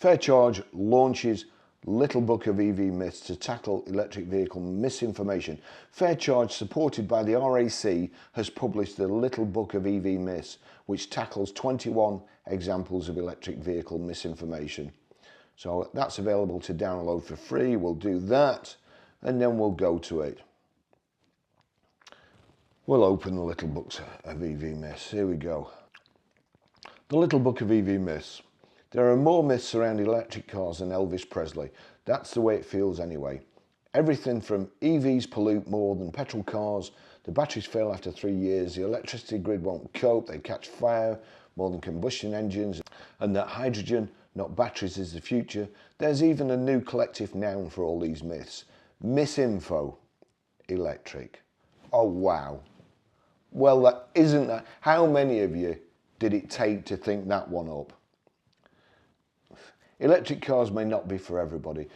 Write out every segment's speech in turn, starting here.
Fair Charge launches Little Book of EV Myths to tackle electric vehicle misinformation. Fair Charge, supported by the RAC, has published the Little Book of EV Myths, which tackles 21 examples of electric vehicle misinformation. So that's available to download for free. We'll do that and then we'll go to it. We'll open the Little Books of EV Myths. Here we go. The Little Book of EV Myths. There are more myths around electric cars than Elvis Presley. That's the way it feels anyway. Everything from EVs pollute more than petrol cars, the batteries fail after 3 years, the electricity grid won't cope, they catch fire more than combustion engines, and that hydrogen, not batteries, is the future. There's even a new collective noun for all these myths. Misinfo electric. Oh wow. Well, isn't that, how many of you did it take to think that one up? Electric cars may not be for everybody,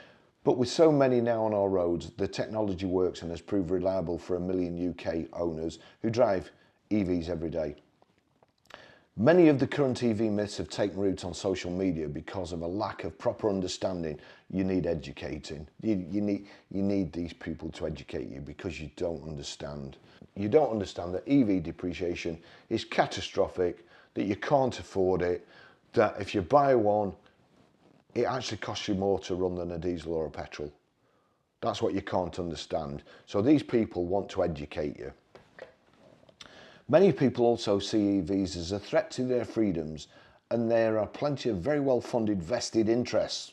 but with so many now on our roads, the technology works and has proved reliable for 1 million UK owners who drive EVs every day. Many of the current EV myths have taken root on social media because of a lack of proper understanding. You need educating. You need these people to educate you because you don't understand. You don't understand that EV depreciation is catastrophic, that you can't afford it, that if you buy one, it actually costs you more to run than a diesel or a petrol. That's what you can't understand. So these people want to educate you. Many people also see EVs as a threat to their freedoms, and there are plenty of very well-funded vested interests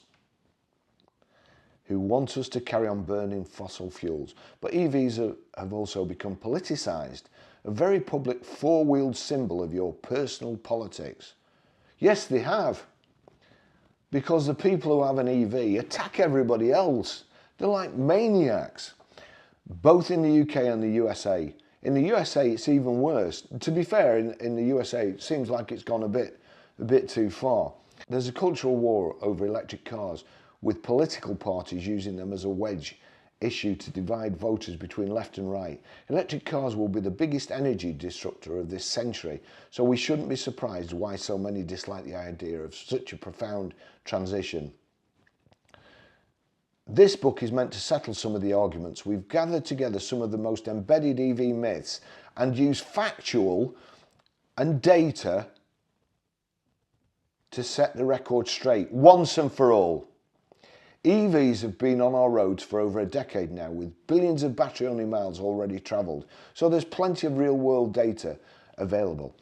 who want us to carry on burning fossil fuels. But EVs have also become politicised, a very public four-wheeled symbol of your personal politics. Yes, they have. Because the people who have an EV attack everybody else. They're like maniacs, both in the UK and the USA. In the USA, it's even worse. To be fair, in the USA, it seems like it's gone a bit too far. There's a cultural war over electric cars, with political parties using them as a wedge issue to divide voters between left and right. Electric cars will be the biggest energy disruptor of this century, so we shouldn't be surprised why so many dislike the idea of such a profound transition. This book is meant to settle some of the arguments. We've gathered together some of the most embedded EV myths and used factual and data to set the record straight once and for all. EVs have been on our roads for over a decade now, with billions of battery-only miles already travelled, so there's plenty of real-world data available.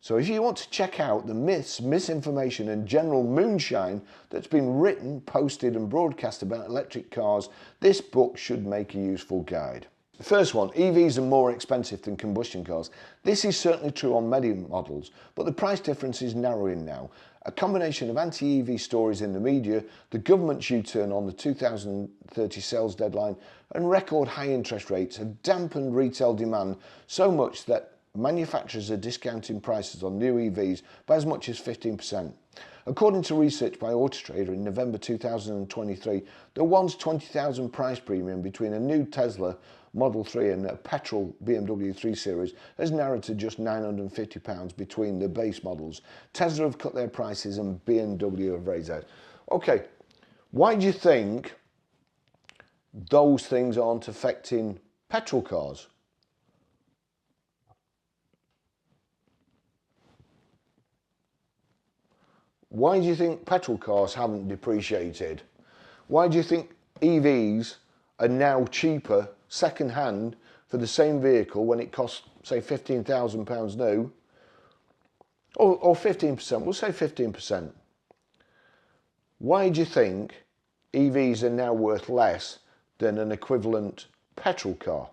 So if you want to check out the myths, misinformation and general moonshine that's been written, posted and broadcast about electric cars, this book should make a useful guide. The first one, EVs are more expensive than combustion cars. This is certainly true on many models, but the price difference is narrowing now. A combination of anti-EV stories in the media, the government's U-turn on the 2030 sales deadline, and record high interest rates have dampened retail demand so much that manufacturers are discounting prices on new EVs by as much as 15%. According to research by Autotrader in November 2023, the once £20,000 price premium between a new Tesla Model 3 and a petrol BMW 3 Series has narrowed to just £950 between the base models. Tesla have cut their prices and BMW have raised theirs. Okay, why do you think those things aren't affecting petrol cars? Why do you think petrol cars haven't depreciated? Why do you think EVs are now cheaper second hand for the same vehicle when it costs, say, £15,000 new? Or 15%, we'll say 15%. Why do you think EVs are now worth less than an equivalent petrol car?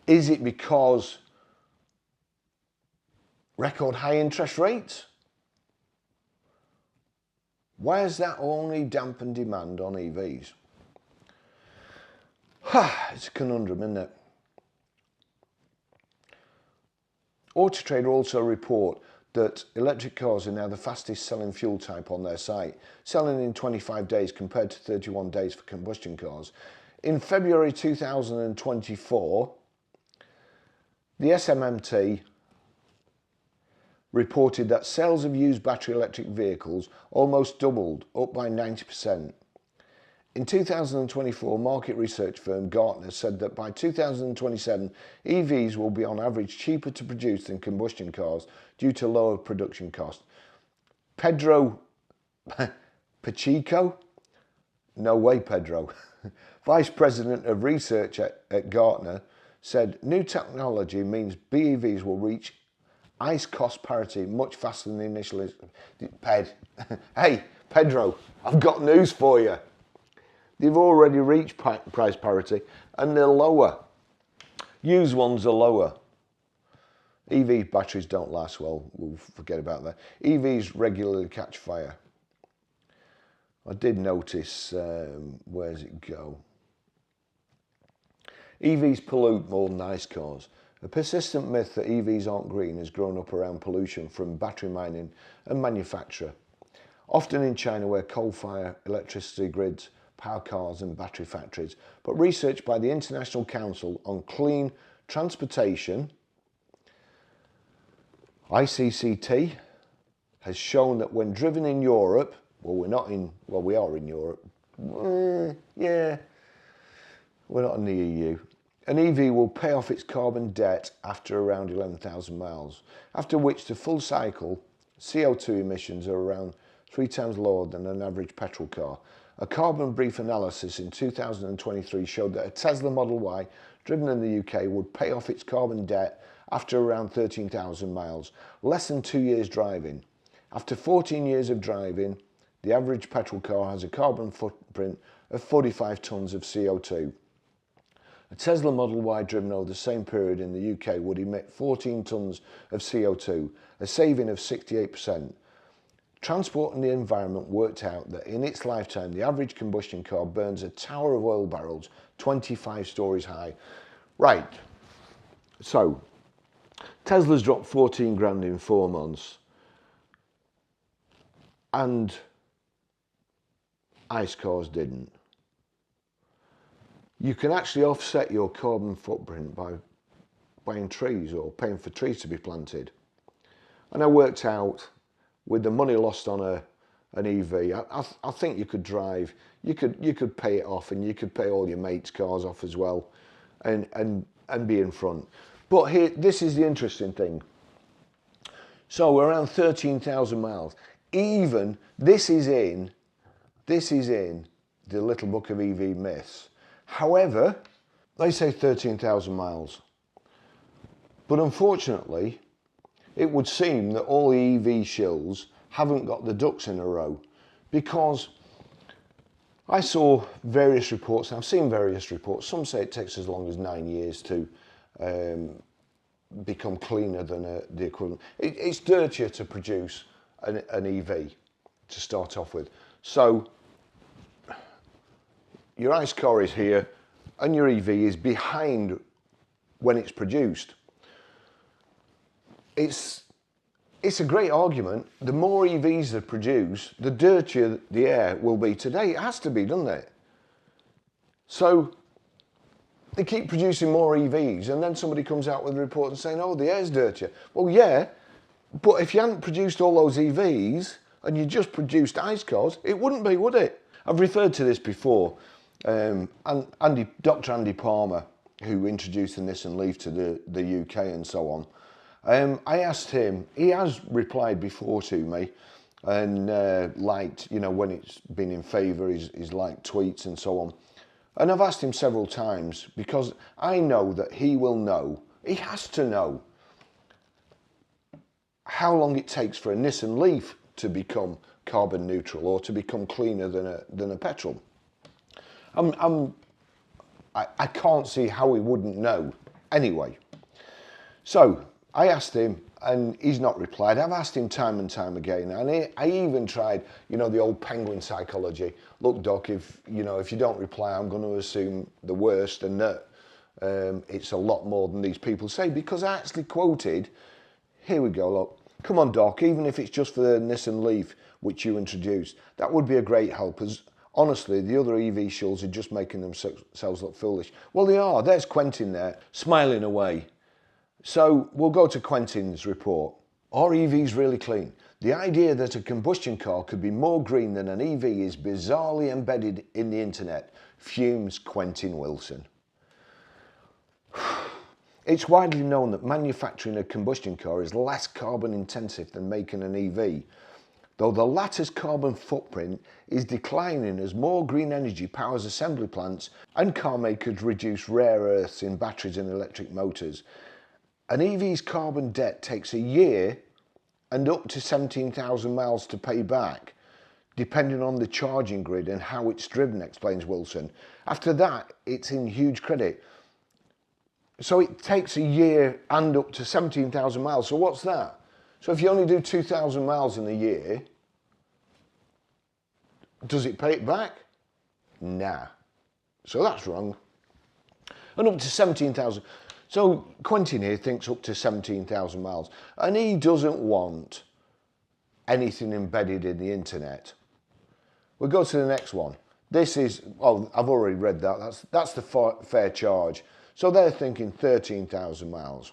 Is it because record high interest rates? Why has that only dampened demand on EVs? It's a conundrum, isn't it? Autotrader also report that electric cars are now the fastest selling fuel type on their site, selling in 25 days compared to 31 days for combustion cars. In February 2024, the SMMT reported that sales of used battery electric vehicles almost doubled, up by 90%. In 2024, market research firm Gartner said that by 2027, EVs will be on average cheaper to produce than combustion cars due to lower production costs. Pedro Pacheco? No way, Pedro. Vice President of Research at Gartner said new technology means BEVs will reach ICE cost parity much faster than initially. Hey, Pedro, I've got news for you. They've already reached price parity and they're lower. Used ones are lower. EV batteries don't last well. We'll forget about that. EVs regularly catch fire. I did notice, where's it go? EVs pollute more than ICE cars. A persistent myth that EVs aren't green has grown up around pollution from battery mining and manufacture. Often in China where coal-fired electricity grids power cars and battery factories, but research by the International Council on Clean Transportation, ICCT, has shown that when driven in Europe, we are in Europe, yeah, we're not in the EU, an EV will pay off its carbon debt after around 11,000 miles, after which the full cycle CO2 emissions are around 3 times lower than an average petrol car. A carbon brief analysis in 2023 showed that a Tesla Model Y driven in the UK would pay off its carbon debt after around 13,000 miles, less than 2 years driving. After 14 years of driving, the average petrol car has a carbon footprint of 45 tonnes of CO2. A Tesla Model Y driven over the same period in the UK would emit 14 tonnes of CO2, a saving of 68%. Transport and the Environment worked out that in its lifetime, the average combustion car burns a tower of oil barrels 25 stories high. Right, so Tesla's dropped 14 grand in 4 months and ICE cars didn't. You can actually offset your carbon footprint by buying trees or paying for trees to be planted. And I worked out with the money lost on an EV, I think you could drive, you could pay it off and you could pay all your mates' cars off as well and be in front. But here, this is the interesting thing. So around 13,000 miles. Even, this is in the little book of EV myths. However, they say 13,000 miles. But unfortunately, it would seem that all the EV shills haven't got the ducks in a row, because I saw various reports, and I've seen various reports, some say it takes as long as 9 years to become cleaner than the equivalent. It's dirtier to produce an EV to start off with. So your ICE car is here and your EV is behind when it's produced. It's a great argument. The more EVs that produce, the dirtier the air will be today. It has to be, doesn't it? So they keep producing more EVs and then somebody comes out with a report and saying, oh, the air's dirtier. Well, yeah, but if you hadn't produced all those EVs and you just produced ICE cars, it wouldn't be, would it? I've referred to this before. And Dr. Andy Palmer, who introduced the Nissan Leaf to the UK and so on, I asked him, he has replied before to me and liked, you know, when it's been in favour, he's liked tweets and so on. And I've asked him several times because I know that he will know, he has to know how long it takes for a Nissan Leaf to become carbon neutral or to become cleaner than a petrol. I can't see how he wouldn't know anyway. So I asked him and he's not replied. I've asked him time and time again, and I even tried, you know, the old penguin psychology. Look, Doc, if you don't reply, I'm going to assume the worst and that it's a lot more than these people say, because I actually quoted, here we go, look, come on, Doc, even if it's just for the Nissan Leaf, which you introduced, that would be a great help, as honestly, the other EV shills are just making themselves look foolish. Well, they are. There's Quentin there, smiling away. So we'll go to Quentin's report. Are EVs really clean? The idea that a combustion car could be more green than an EV is bizarrely embedded in the internet, fumes Quentin Wilson. It's widely known that manufacturing a combustion car is less carbon intensive than making an EV, though the latter's carbon footprint is declining as more green energy powers assembly plants and car makers reduce rare earths in batteries and electric motors. An EV's carbon debt takes a year and up to 17,000 miles to pay back, depending on the charging grid and how it's driven, explains Wilson. After that, it's in huge credit. So it takes a year and up to 17,000 miles. So what's that? So if you only do 2,000 miles in a year, does it pay it back? Nah. So that's wrong. And up to 17,000. So Quentin here thinks up to 17,000 miles. And he doesn't want anything embedded in the internet. We'll go to the next one. This is, oh, I've already read that. That's the fair charge. So they're thinking 13,000 miles.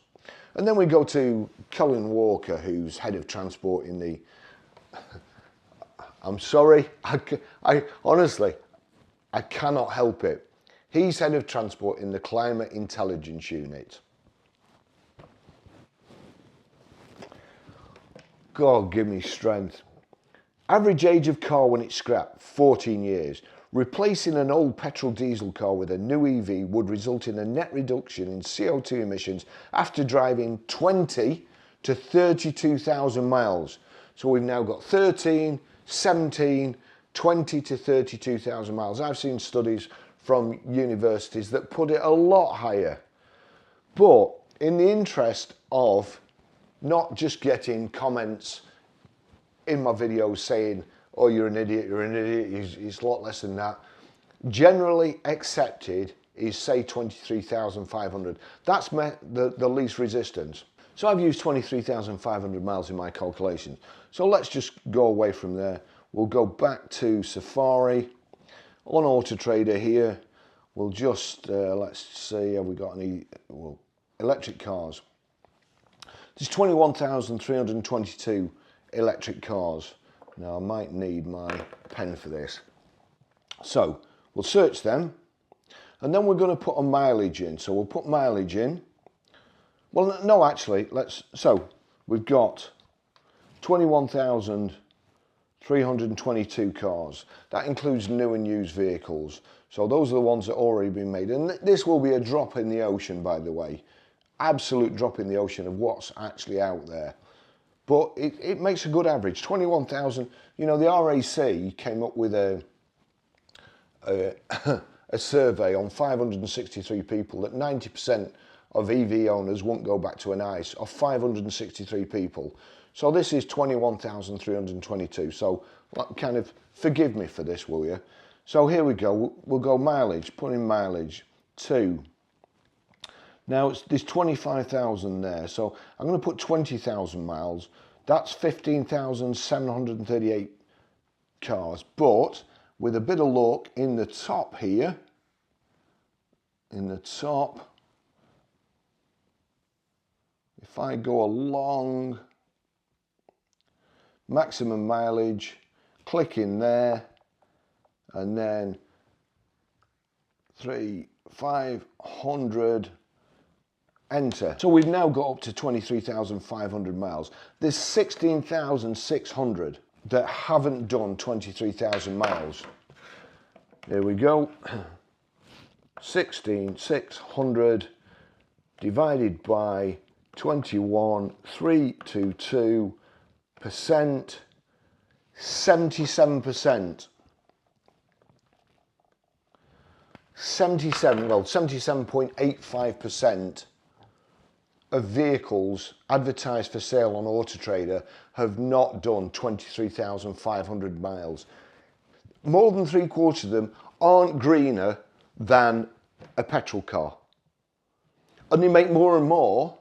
And then we go to Colin Walker, who's head of transport in the... I'm sorry, I honestly, I cannot help it. He's head of transport in the Climate Intelligence Unit. God, give me strength. Average age of car when it's scrapped, 14 years. Replacing an old petrol diesel car with a new EV would result in a net reduction in CO2 emissions after driving 20 to 32,000 miles. So we've now got 13, 17, 20 to 32,000 miles. I've seen studies from universities that put it a lot higher. But in the interest of not just getting comments in my videos saying, oh, you're an idiot, it's a lot less than that. Generally accepted is, say, 23,500. That's the least resistance. So I've used 23,500 miles in my calculations. So let's just go away from there. We'll go back to Safari. On Autotrader here, we'll just, let's see, have we got any, well, electric cars. There's 21,322 electric cars. Now I might need my pen for this. So we'll search them and then we're going to put a mileage in. So we'll put mileage in. Well, no, actually, so we've got 21,322 cars. That includes new and used vehicles. So those are the ones that have already been made. And this will be a drop in the ocean, by the way. Absolute drop in the ocean of what's actually out there. But it makes a good average, 21,000. You know, the RAC came up with a survey on 563 people that 90% of EV owners won't go back to an ICE, of 563 people. So this is 21,322. So kind of forgive me for this, will you? So here we go. We'll go mileage, put in mileage 2. Now there's 25,000 there, so I'm going to put 20,000 miles. That's 15,738 cars, but with a bit of luck in the top here, in the top, if I go along, maximum mileage, click in there, and then 500, enter. So we've now got up to 23,500 miles. There's 16,600 that haven't done 23,000 miles. There we go. 16,600 divided by 21,322%, 77%. 77.85% of vehicles advertised for sale on Autotrader have not done 23,500 miles. More than 3/4 of them aren't greener than a petrol car. And they make more and more.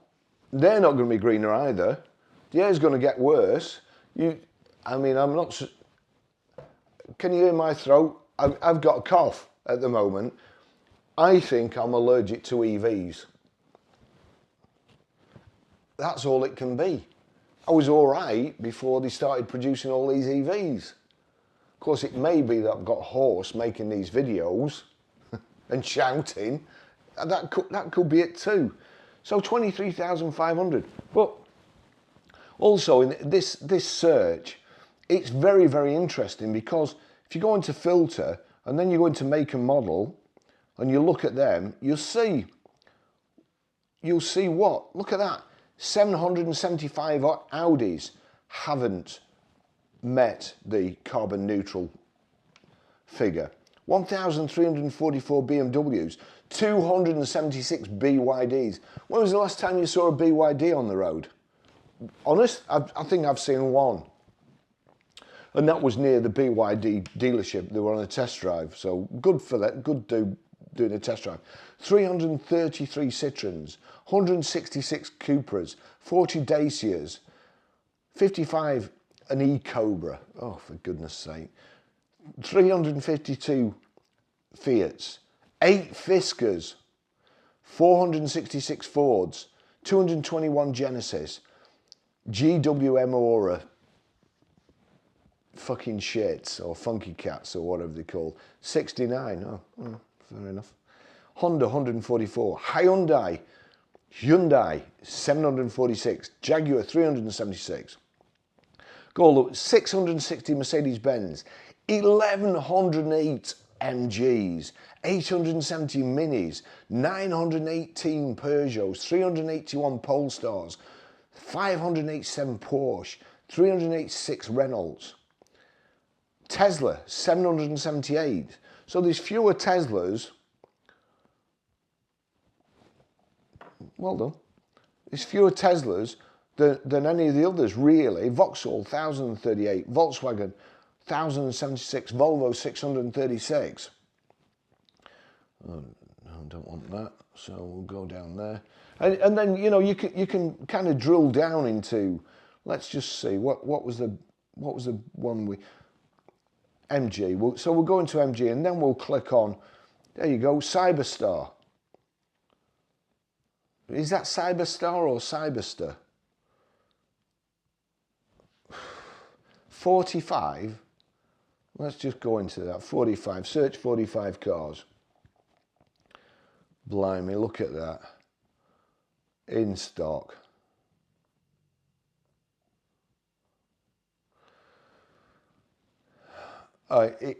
They're not going to be greener either. The air's going to get worse. I mean, I'm not... Can you hear my throat? I've got a cough at the moment. I think I'm allergic to EVs. That's all it can be. I was all right before they started producing all these EVs. Of course, it may be that I've got hoarse making these videos and shouting. That could be it too. So 23,500. But also in this search, it's very, very interesting, because if you go into filter and then you go into make and model and you look at them, you'll see what? Look at that. 775 Audis haven't met the carbon neutral figure. 1,344 BMWs, 276 BYDs. When was the last time you saw a BYD on the road? Honest, I think I've seen one. And that was near the BYD dealership. They were on a test drive. So good for that, good doing a test drive. 333 Citroens, 166 Cupras, 40 Dacias, 55 an E-Cobra. Oh, for goodness sake. 352 Fiats, 8 Fiscas, 466 Fords, 221 Genesis, GWM Aura, fucking shits, or funky cats, or whatever they're called, 69, oh, fair enough. Honda 144, Hyundai 746, Jaguar 376. Go look, 660 Mercedes-Benz, 1,108 MGs, 870 Minis, 918 Peugeots, 381 Polestars, 587 Porsche, 386 Renaults. Tesla, 778. So there's fewer Teslas. Well done. There's fewer Teslas than any of the others, really. Vauxhall, 1,038. Volkswagen, 1,076. Volvo, 636. Oh, no, I don't want that. So we'll go down there. And then, you know, you can kind of drill down into, let's just see, what was the one we... MG. So we'll go into MG and then we'll click on, there you go, Cyberstar. Is that Cyberstar or Cyberster? 45. Let's just go into that. 45. Search 45 cars. Blimey, look at that. In stock.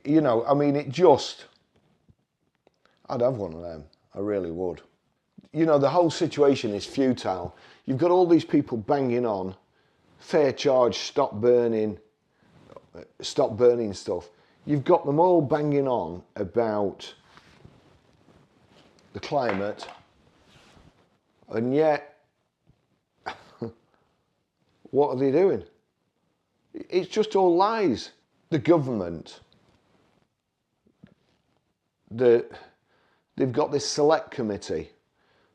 You know, I mean, I'd have one of them. I really would. You know, the whole situation is futile. You've got all these people banging on, fair charge, stop burning stuff. You've got them all banging on about the climate, and yet, what are they doing? It's just all lies. The government, they've got this select committee.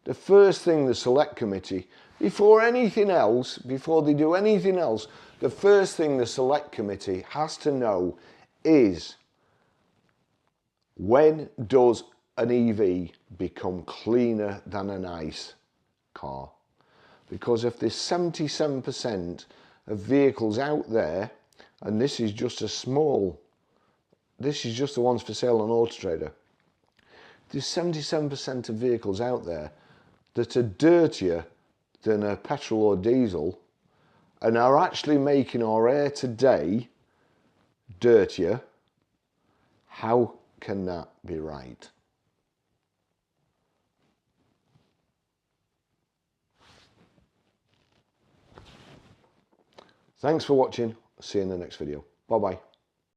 The first thing the select committee, before anything else, before they do anything else, the first thing the select committee has to know is, when does an EV become cleaner than an ICE car? Because if there's 77% of vehicles out there, and this is just a small, this is just the ones for sale on Autotrader. There's 77% of vehicles out there that are dirtier than a petrol or diesel and are actually making our air today dirtier. How can that be right? Thanks for watching. See you in the next video. Bye bye.